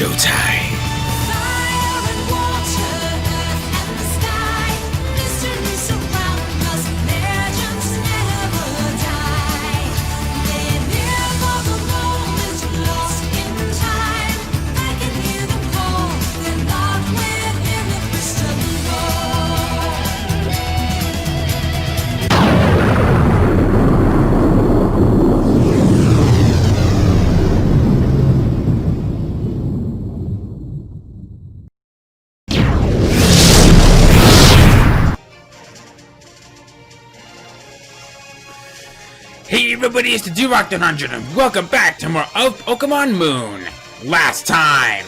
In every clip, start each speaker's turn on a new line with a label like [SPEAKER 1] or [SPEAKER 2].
[SPEAKER 1] showtime. Hey everybody, it's the Rock 100 and welcome back to more of Pokemon Moon. Last time,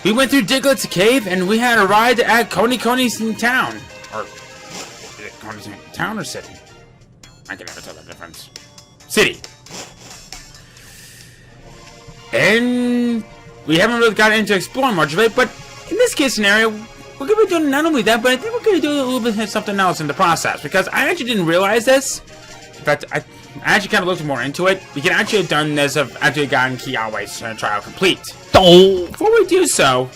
[SPEAKER 1] we went through Diglett's cave and we had a ride at Konikoni town. Or, is it Konikoni town or city? I can never tell the difference. City. And we haven't really gotten into exploring much of it, but in this case scenario, we're going to be doing not only that, but I think we're going to do a little bit of something else in the process, because I actually didn't realize this. In fact, I actually kind of looked more into it. We can actually have done this of actually gotten Kiawe's trial complete. Before we do so,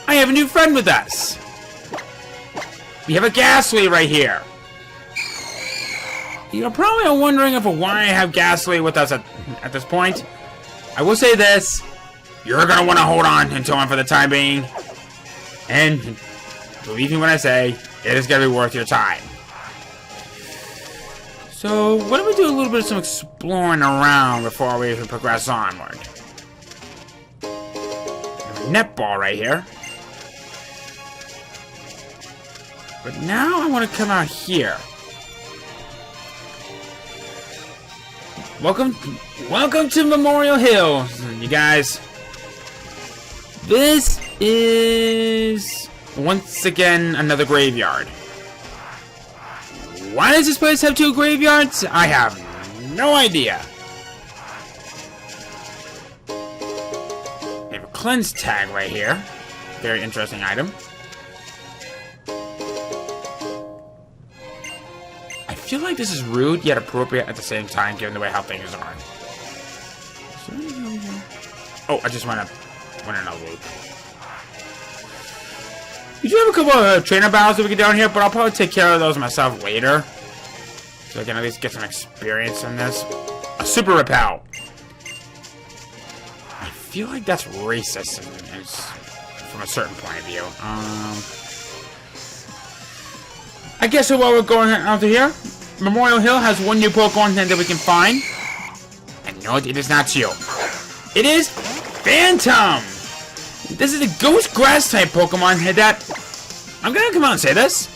[SPEAKER 1] I have a new friend with us. We have a Ghastly right here. You're probably wondering why I have Ghastly with us at this point. I will say this. You're going to want to hold on until him for the time being. And believe me when I say, it is going to be worth your time. So, why don't we do a little bit of some exploring around before we progress onward? Netball right here. But now I want to come out here. Welcome to Memorial Hill, you guys. This is once again another graveyard. Why does this place have two graveyards? I have no idea. We have a cleanse tag right here. Very interesting item. I feel like this is rude yet appropriate at the same time, given the way how things are. Oh, I just went in a loop. We do have a couple of trainer battles that we get down here, but I'll probably take care of those myself later. So I can at least get some experience in this. A Super Repel. I feel like that's racist from a certain point of view. I guess so while we're going out to here, Memorial Hill has one new Pokemon that we can find. And no, it is not you. It is Phantom! This is a ghost grass type Pokemon that, I'm gonna come out and say this,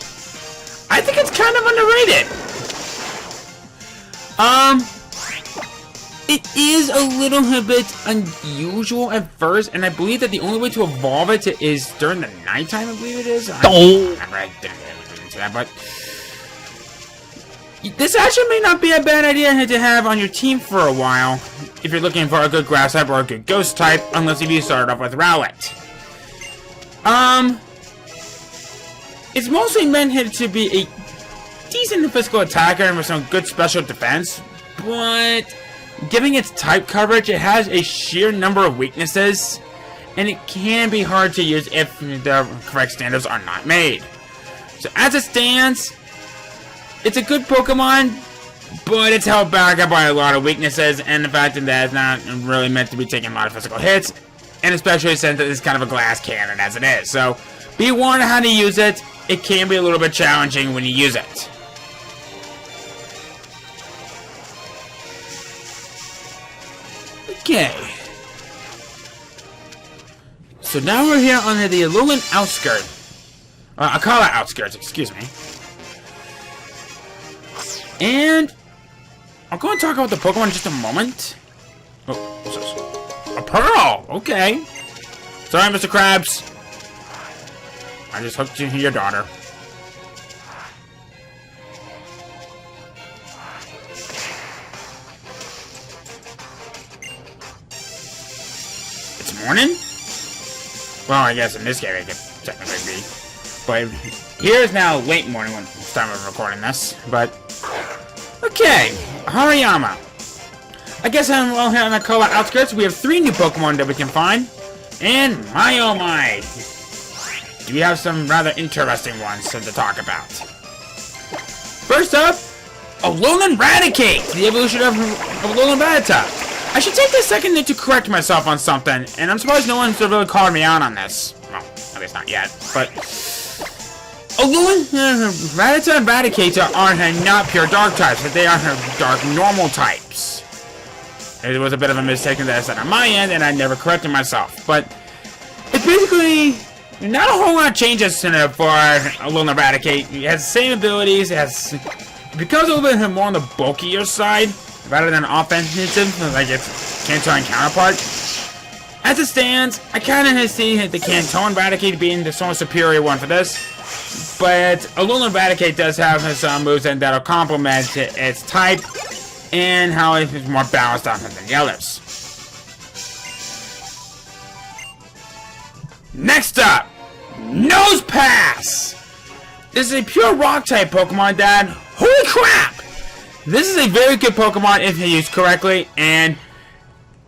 [SPEAKER 1] I think it's kind of underrated. It is a little bit unusual at first, and I believe that the only way to evolve it is during the nighttime, I believe it is. I didn't really get into that, but this actually may not be a bad idea to have on your team for a while, if you're looking for a good grass type or a good ghost type, unless if you start off with Rowlet. It's mostly meant to be a decent physical attacker and with some good special defense, but given its type coverage, it has a sheer number of weaknesses, and it can be hard to use if the correct standards are not made. So as it stands, it's a good Pokemon, but it's held back by a lot of weaknesses, and the fact that it's not really meant to be taking a lot of physical hits, and especially since that it's kind of a glass cannon as it is. So, be warned how to use it. It can be a little bit challenging when you use it. Okay. So now we're here on the Alolan outskirts. Akala outskirts, excuse me. And I'm going to talk about the Pokemon in just a moment. Oh, what's this? A Pearl! Okay. Sorry, Mr. Krabs. I just hooked you to your daughter. It's morning? Well, I guess in this game it could technically be. But here is now late morning when it's time of recording this. But okay, Hariyama. I guess I'm well here on the Koa outskirts. We have 3 new Pokemon that we can find. And my oh my! Do we have some rather interesting ones to talk about? First up, Alolan Raticate, the evolution of Alolan Rattata. I should take this second to correct myself on something, and I'm surprised no one's really called me out on this. Well, at least not yet, but... Alolan Rattata and Raticate are not pure dark types, but they are dark normal types. It was a bit of a mistake that I said on my end, and I never corrected myself. But it's basically not a whole lot of changes in it for Alolan Raticate. It has the same abilities. It becomes a little bit more on the bulkier side rather than offensive, like its Kanto counterpart. As it stands, I kind of see the Kanto Raticate being the somewhat superior one for this. But Alolan Raticate does have some moves that'll complement its type and how it's more balanced out than the others. Next up, Nose Pass! This is a pure rock type Pokemon that, holy crap! This is a very good Pokemon if used correctly, and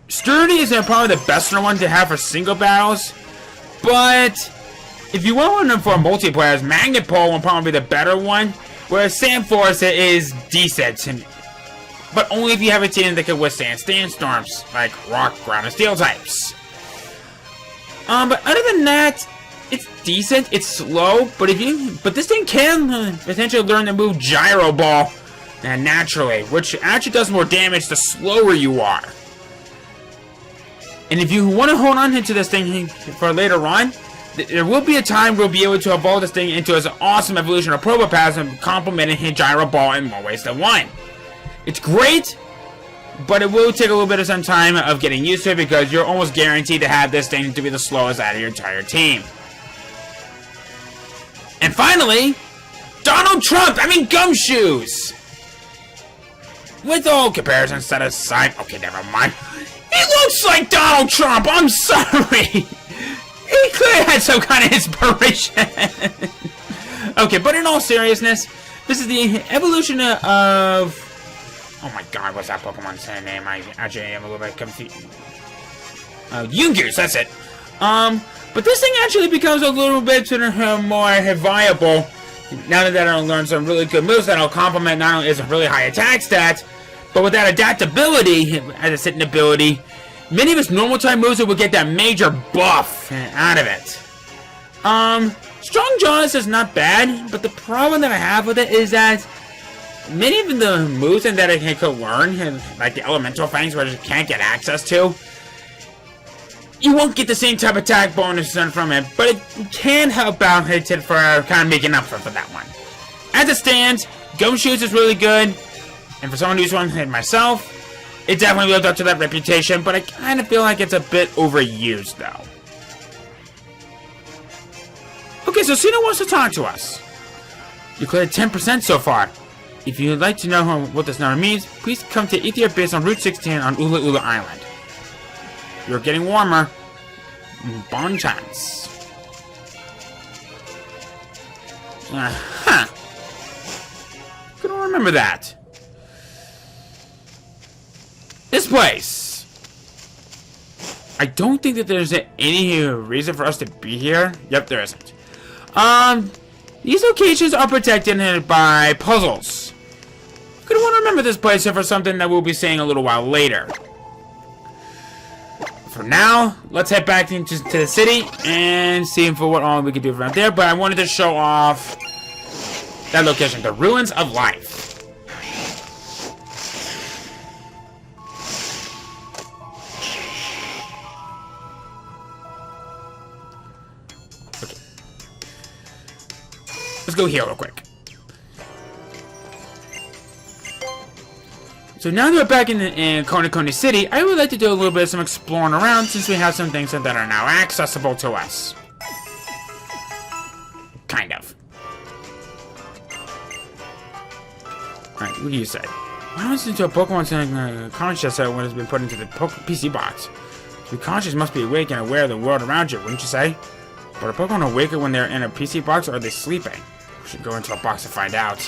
[SPEAKER 1] Sturdy is probably the best one to have for single battles, but if you want one for multiplayer, Magnet Pole will probably be the better one, whereas Sandforce is decent, but only if you have a team that can withstand sandstorms, like rock, ground, and steel types. But other than that, it's decent, it's slow, but this thing can potentially learn the move Gyro Ball naturally, which actually does more damage the slower you are. And if you want to hold on to this thing for later on, there will be a time we'll be able to evolve this thing into an awesome evolution of Probopass and complementing his Gyro Ball in more ways than one. It's great, but it will take a little bit of some time of getting used to it because you're almost guaranteed to have this thing to be the slowest out of your entire team. And finally, Gumshoes! With all comparisons set aside, okay, never mind. He looks like Donald Trump, I'm sorry! He clearly had some kind of inspiration. Okay, but in all seriousness, this is the evolution of... Oh my god, what's that Pokemon's name? I actually am a little bit confused. Yungoos, that's it. But this thing actually becomes a little bit more viable now that I'll learn some really good moves that'll complement not only its really high attack stats, but with that adaptability as a sitting ability, many of its normal type moves will get that major buff out of it. Strong Jaws is not bad, but the problem that I have with it is that many of the moves that it could learn, like the elemental fangs where it can't get access to, you won't get the same type of attack bonus from it, but it can help out for kind of making up for that one. As it stands, Gumshoes is really good, and for someone who's one like myself, it definitely lived up to that reputation, but I kind of feel like it's a bit overused, though. Okay, so Cena wants to talk to us. You cleared 10% so far. If you'd like to know what this number means, please come to Ethiopia base on Route 16 on Ula Ula Island. You're getting warmer. Bon chance. Couldn't remember that. This place. I don't think that there's any reason for us to be here. Yep, there isn't. These locations are protected by puzzles. I'm gonna want to remember this place for something that we'll be seeing a little while later. For now, let's head back into the city and see for what all we can do from there. But I wanted to show off that location, the Ruins of Life. Okay. Let's go here real quick. So now that we're back in Konikoni City, I would like to do a little bit of some exploring around since we have some things that are now accessible to us. Kind of. Alright, what do you say? What happens to a Pokemon's conscious when it's been put into the PC box? To be conscious must be awake and aware of the world around you, wouldn't you say? But are Pokemon awake when they're in a PC box, or are they sleeping? We should go into a box to find out.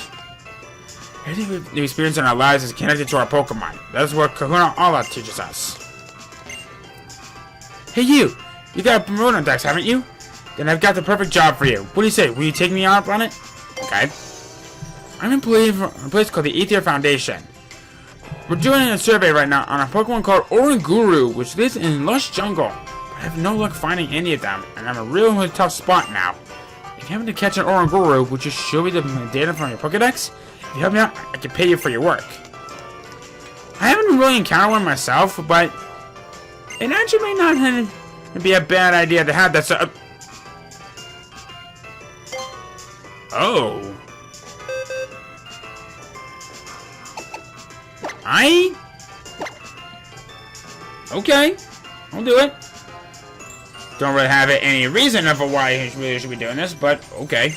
[SPEAKER 1] Everything we experience in our lives is connected to our Pokemon. That's what Kahuna Ala teaches us. Hey you! You got a promote on Dex, haven't you? Then I've got the perfect job for you. What do you say? Will you take me out on it? Okay. I'm an employee for a place called the Aether Foundation. We're doing a survey right now on a Pokemon called Oranguru, which lives in lush jungle. But I have no luck finding any of them, and I'm in a really tough spot now. If you happen to catch an Oranguru, would you show me the data from your Pokedex? If you help me out, I can pay you for your work. I haven't really encountered one myself, but it actually may not be a bad idea to have that. So, oh. Okay. I'll do it. Don't really have any reason for why I really should be doing this, but okay.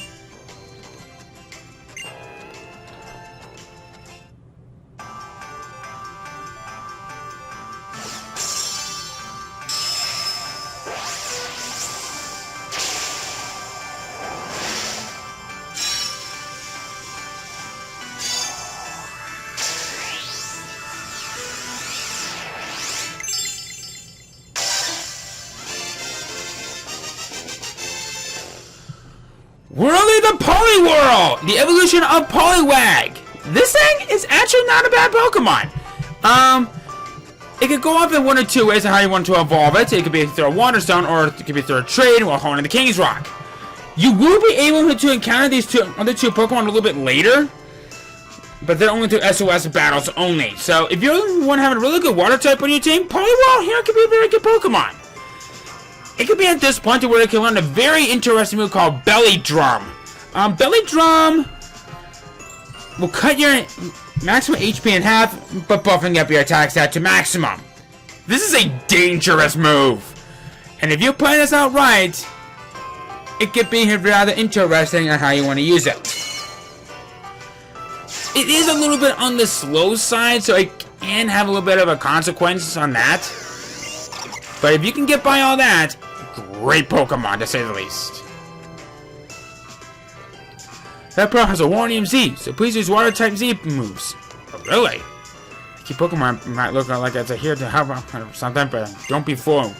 [SPEAKER 1] Whirly the Poliwhirl! The evolution of Poliwag! This thing is actually not a bad Pokemon. It could go off in one or two ways on how you want to evolve it. It could be through a Water Stone, or it could be through a trade while honing the King's Rock. You will be able to encounter these other two Pokemon a little bit later, but they're only through SOS battles only. So if you're one having a really good Water type on your team, Poliwhirl here could be a very good Pokemon. It could be at this point where it can learn a very interesting move called Belly Drum. Belly Drum will cut your maximum HP in half, but buffing up your attack stat to maximum. This is a dangerous move. And if you play this out right, it could be rather interesting on how you want to use it. It is a little bit on the slow side, so it can have a little bit of a consequence on that. But if you can get by all that, great Pokemon to say the least. That pro has a Warning Z, so please use Water type Z moves. Oh, really? Keep Pokemon might look like it's here to help or something, but don't be fooled.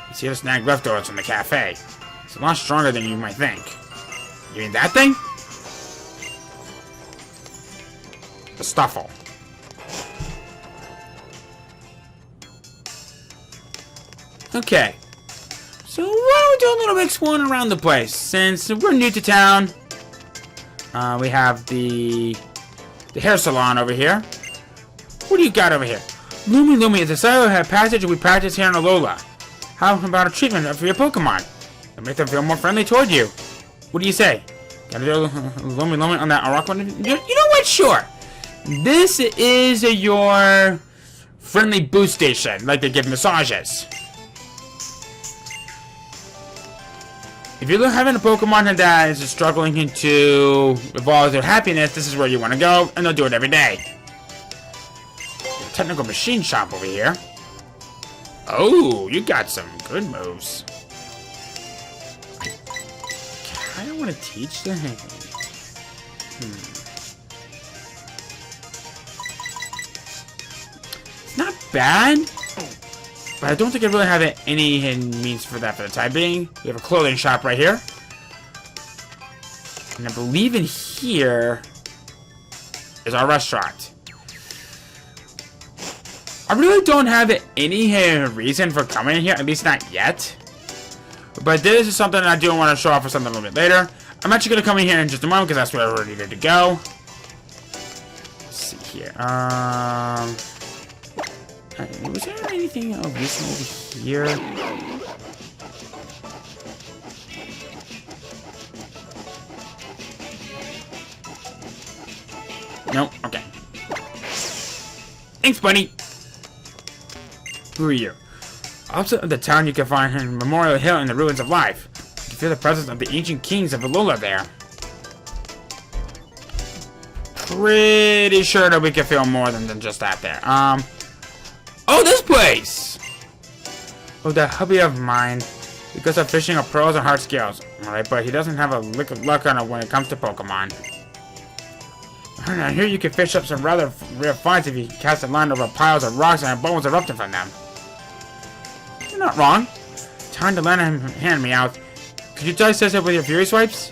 [SPEAKER 1] It's here to snag leftovers from the cafe. It's a lot stronger than you might think. You mean that thing? The Stuffle. Okay. So why don't we do a little bit exploring around the place? Since we're new to town, we have the hair salon over here. What do you got over here? Lumi is a silo passage we practice here in Alola. How about a treatment for your Pokemon? It'll make them feel more friendly toward you. What do you say? Gotta do Lumi on that rock one? You know what? Sure. This is your friendly boost station, like they give massages. If you're having a Pokemon that is struggling to evolve their happiness, this is where you want to go, and they'll do it every day. Technical machine shop over here. Oh, you got some good moves. I kind of want to teach them. Not bad, but I don't think I really have any means for that for the time being. We have a clothing shop right here. And I believe in here is our restaurant. I really don't have any reason for coming in here, at least not yet. But this is something I do want to show off for something a little bit later. I'm actually going to come in here in just a moment because that's where we're ready to go. Let's see here. Was there anything of this over here? Nope. Okay. Thanks, buddy. Who are you? Opposite of the town, you can find Memorial Hill and the Ruins of Life. You can feel the presence of the ancient kings of Alola there. Pretty sure that we can feel more than just that there. Oh, this place! Oh, that hubby of mine. Because of fishing of pearls and hard scales. Alright, but he doesn't have a lick of luck on it when it comes to Pokemon. I hear you can fish up some rather rare finds if you cast a line over piles of rocks and bones erupting from them. You're not wrong. Time to let him hand me out. Could you dissect it with your fury swipes?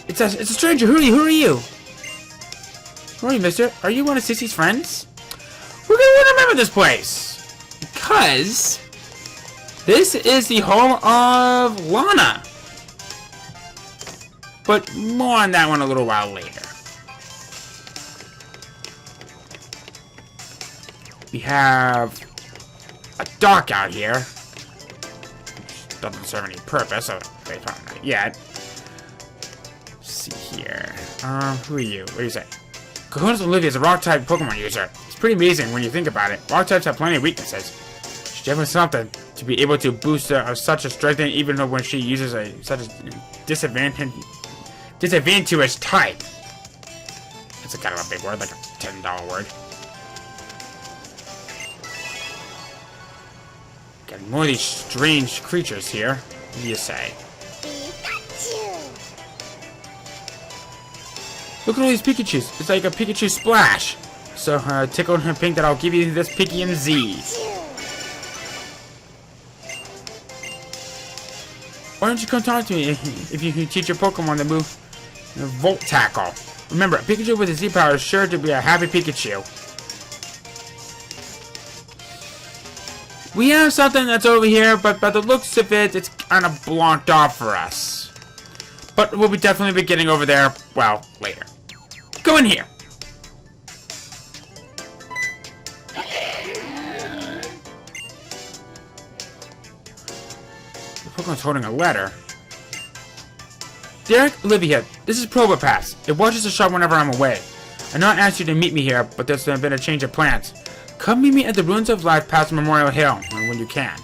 [SPEAKER 1] It's a stranger. Who are you? Who are you, mister? Are you one of Sissy's friends? We're gonna remember this place. Because this is the home of Lana. But more on that one a little while later. We have a dock out here. Doesn't serve any purpose, so probably not yet. Let's see here. Who are you? What do you say? Olivia is a rock-type Pokemon user. It's pretty amazing when you think about it. Rock types have plenty of weaknesses. She's definitely something to be able to boost such a strength, even though when she uses such a disadvantageous type. It's a kind of a big word, like a $10 word. Got more of these strange creatures here. What do you say? Look at all these Pikachus. It's like a Pikachu splash. So, tickle him pink that I'll give you this Pikachu Z. Why don't you come talk to me if you can teach your Pokemon to move Volt Tackle? Remember, a Pikachu with a Z power is sure to be a happy Pikachu. We have something that's over here, but by the looks of it, it's kind of blocked off for us. But we'll definitely be getting over there, well, later. Go in here. The Pokemon's holding a letter. Derek, Olivia, this is Probopass. It watches the shop whenever I'm away. I know I asked you to meet me here, but there's been a change of plans. Come meet me at the Ruins of Life past Memorial Hill when you can.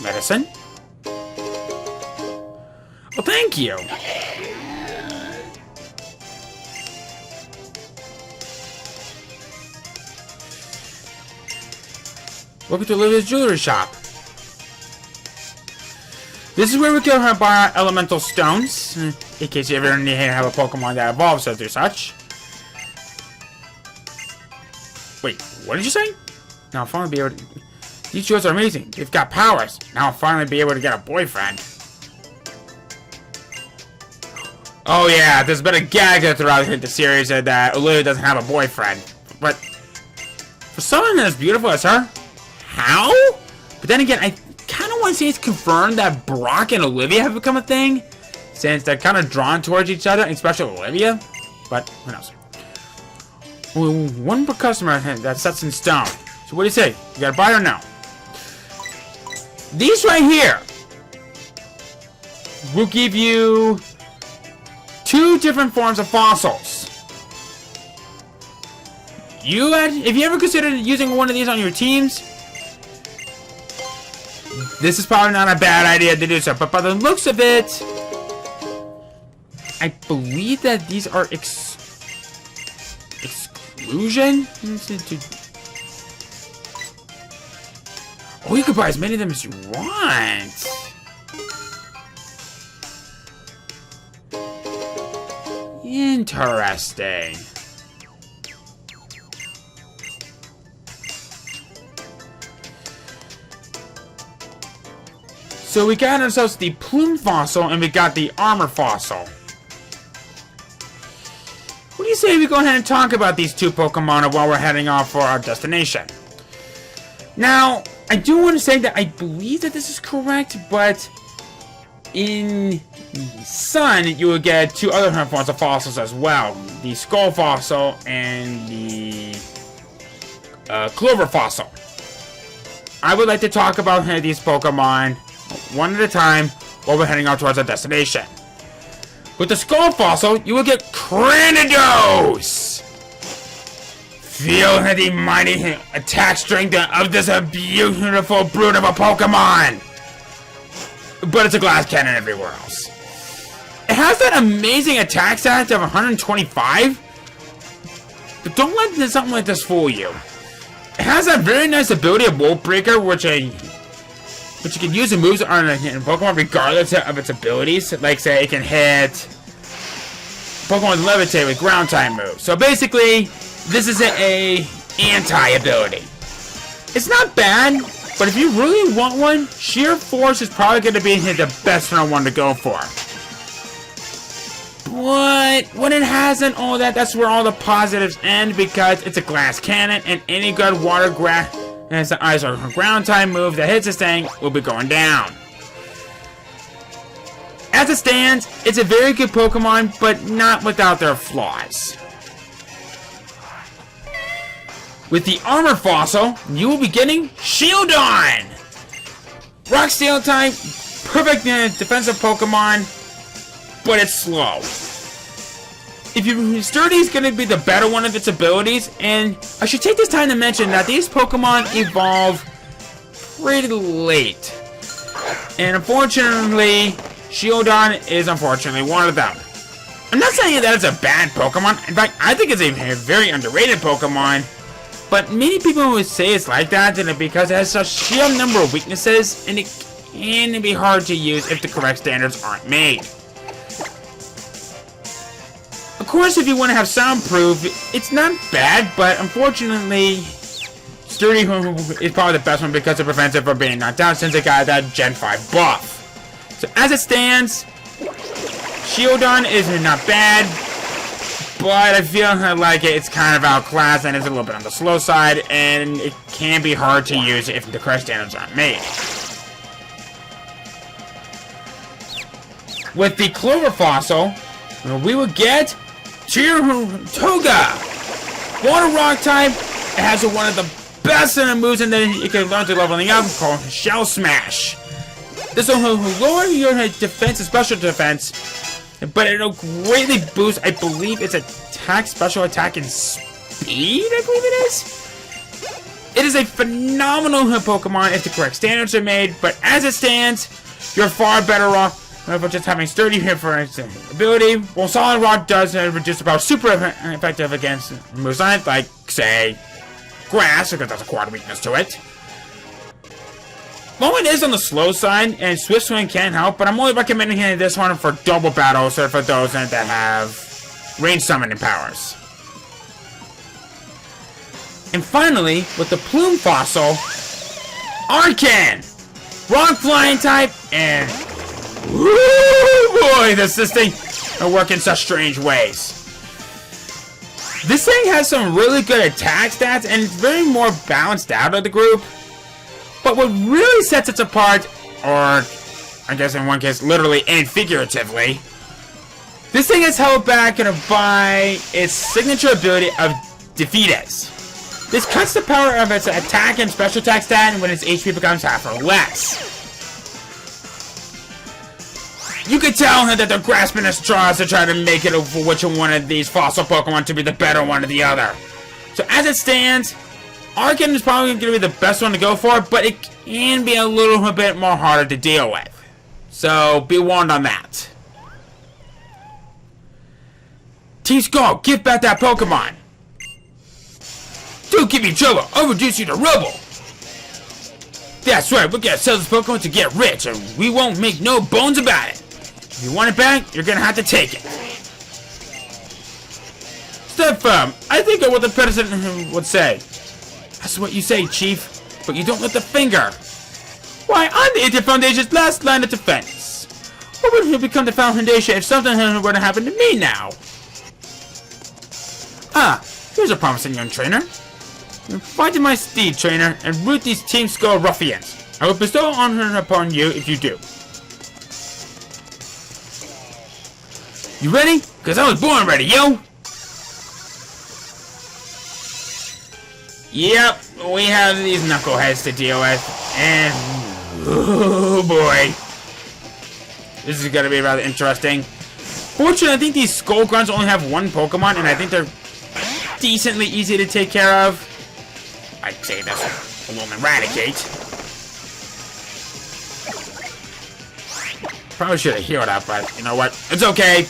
[SPEAKER 1] Medicine? Well, thank you. Welcome to Olivia's jewelry shop. This is where we can buy our elemental stones, in case you ever need to have a Pokemon that evolves or do such. Wait, what did you say? Now I'll finally be able to... These jewels are amazing. They've got powers. Now I'll finally be able to get a boyfriend. Oh yeah, there's been a gag throughout the series that Olivia doesn't have a boyfriend. But for someone as beautiful as her, how? But then again, I kind of want to say it's confirmed that Brock and Olivia have become a thing, since they're kind of drawn towards each other, especially Olivia. But who knows? Well, one per customer that sets in stone. So what do you say? You gotta buy or no? These right here will give you 2 different forms of fossils. If you ever considered using one of these on your teams, this is probably not a bad idea to do so. But by the looks of it, I believe that these are exclusion. Oh, you can buy as many of them as you want. Interesting. So we got ourselves the Plume Fossil and we got the Armor Fossil. What do you say we go ahead and talk about these 2 Pokemon while we're heading off for our destination? Now, I do want to say that I believe that this is correct, but in Sun, you will get 2 other forms of fossils as well. The Skull Fossil and the Clover Fossil. I would like to talk about these Pokemon one at a time while we're heading out towards our destination. With the Skull Fossil, you will get Cranidos! Feel the mighty attack strength of this beautiful brute of a Pokemon! But it's a glass cannon everywhere else. It has that amazing attack stat of 125. But don't let something like this fool you. It has that very nice ability of Wolf Breaker, which you can use in moves on a Pokemon regardless of its abilities. Like, say, it can hit Pokemon Levitate with ground type moves. So basically, this is a anti-ability. It's not bad, but if you really want one, Sheer Force is probably going to be the best one to go for. But when it hasn't all that, that's where all the positives end, because it's a glass cannon, and any good water as the ice or ground type move that hits this thing will be going down. As it stands, it's a very good Pokemon, but not without their flaws. With the Armor Fossil, you will be getting Shieldon! Rock Steel type, perfect defensive Pokemon, but it's slow. Sturdy is going to be the better one of its abilities, and I should take this time to mention that these Pokemon evolve pretty late. And unfortunately, Shieldon is unfortunately one of them. I'm not saying that it's a bad Pokemon. In fact, I think it's a very underrated Pokemon. But many people would say it's like that because it has such sheer number of weaknesses, and it can be hard to use if the correct standards aren't made. Of course, if you want to have soundproof, it's not bad, but unfortunately, Sturdy is probably the best one because it prevents it from being knocked down since it got that Gen 5 buff. So as it stands, Shieldon is not bad, but I feel like it's kind of outclassed and it's a little bit on the slow side, and it can be hard to use if the correct standards aren't made. With the Clover Fossil, we will get Toga! Water Rock type. It has one of the best moves, and then you can learn to leveling up called Shell Smash. This will lower your defense and special defense, but it'll greatly boost, I believe, its attack, special attack, and speed, I believe it is? It is a phenomenal Pokemon if the correct standards are made, but as it stands, you're far better off just having Sturdy here for its ability. While Solid Rock does reduce about super effective against moves on it, like, say, Grass, because that's a quad weakness to it. While it is on the slow side, and Swift Swing can help, but I'm only recommending this one for double battles or for those that have range summoning powers. And finally, with the Plume Fossil, Arcan! Rock Flying type, and woo boy, this thing will work in such strange ways. This thing has some really good attack stats, and it's very more balanced out of the group. But what really sets it apart, or I guess in one case, literally and figuratively, this thing is held back by its signature ability of Defeatus. This cuts the power of its attack and special attack stat when its HP becomes half or less. You can tell that they're grasping at straws to try to make it for which one of these fossil Pokemon to be the better one or the other. So as it stands, Arcan is probably going to be the best one to go for, but it can be a little bit more harder to deal with. So be warned on that. Team Skull, give back that Pokemon! Don't give me trouble, I'll reduce you to rubble! That's right, we're gonna sell this Pokemon to get rich, and we won't make no bones about it. If you want it back, you're gonna have to take it. Step firm, I think of what the president would say. That's what you say, Chief, but you don't lift a finger. Why, I'm the Indian Foundation's last line of defense. What would become the Foundation if something were to happen to me now? Ah, here's a promising young trainer. Find my steed, trainer, and root these Team Skull ruffians. I will bestow honor upon you if you do. You ready? Cause I was born ready, yo! Yep, we have these knuckleheads to deal with, and oh boy, this is gonna be rather interesting. Fortunately, I think these Skull Grunts only have one Pokemon, and I think they're decently easy to take care of. I'd say this will eradicate. Probably should have healed up, but you know what? It's okay.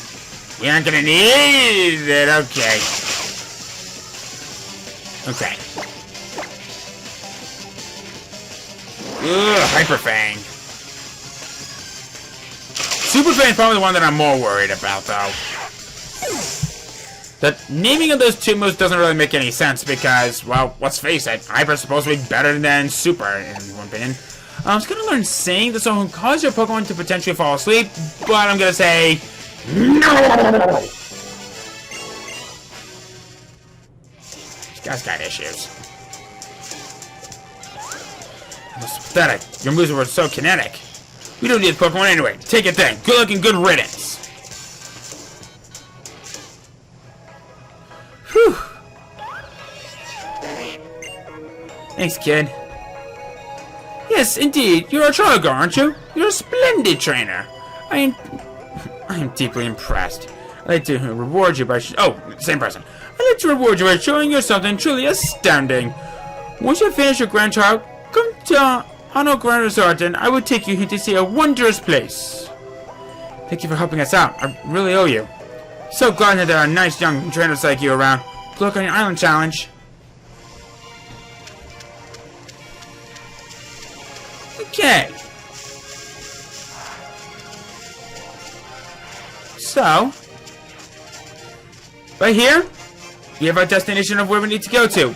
[SPEAKER 1] We aren't gonna need it. Okay. Okay. Ugh, Hyper Fang. Super Fang is probably the one that I'm more worried about, though. The naming of those two moves doesn't really make any sense because, well, let's face it, Hyper's supposed to be better than Super, in my opinion. I was gonna learn Sing, this one will cause your Pokemon to potentially fall asleep, but I'm gonna say no! This guy's got issues. That's pathetic. Your moves were so kinetic. We don't need Pokemon anyway. Take it then. Good luck and good riddance. Whew. Thanks, kid. Yes, indeed. You're a Charger, aren't you? You're a splendid trainer. I am deeply impressed. I'd like to reward you by same person. I'd like to reward you by showing you something truly astounding. Once you finish your grand trial, come to Hano Grand Resort and I will take you here to see a wondrous place. Thank you for helping us out. I really owe you. So glad that there are nice young trainers like you around. Good luck on your island challenge. Okay. So, right here, we have our destination of where we need to go to.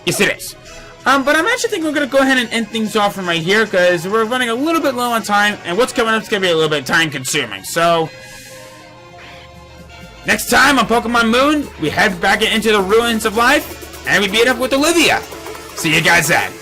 [SPEAKER 1] Yes, it is. But I'm actually thinking we're going to go ahead and end things off from right here because we're running a little bit low on time, and what's coming up is going to be a little bit time consuming. So, next time on Pokemon Moon, we head back into the ruins of life, and we meet up with Olivia. See you guys then.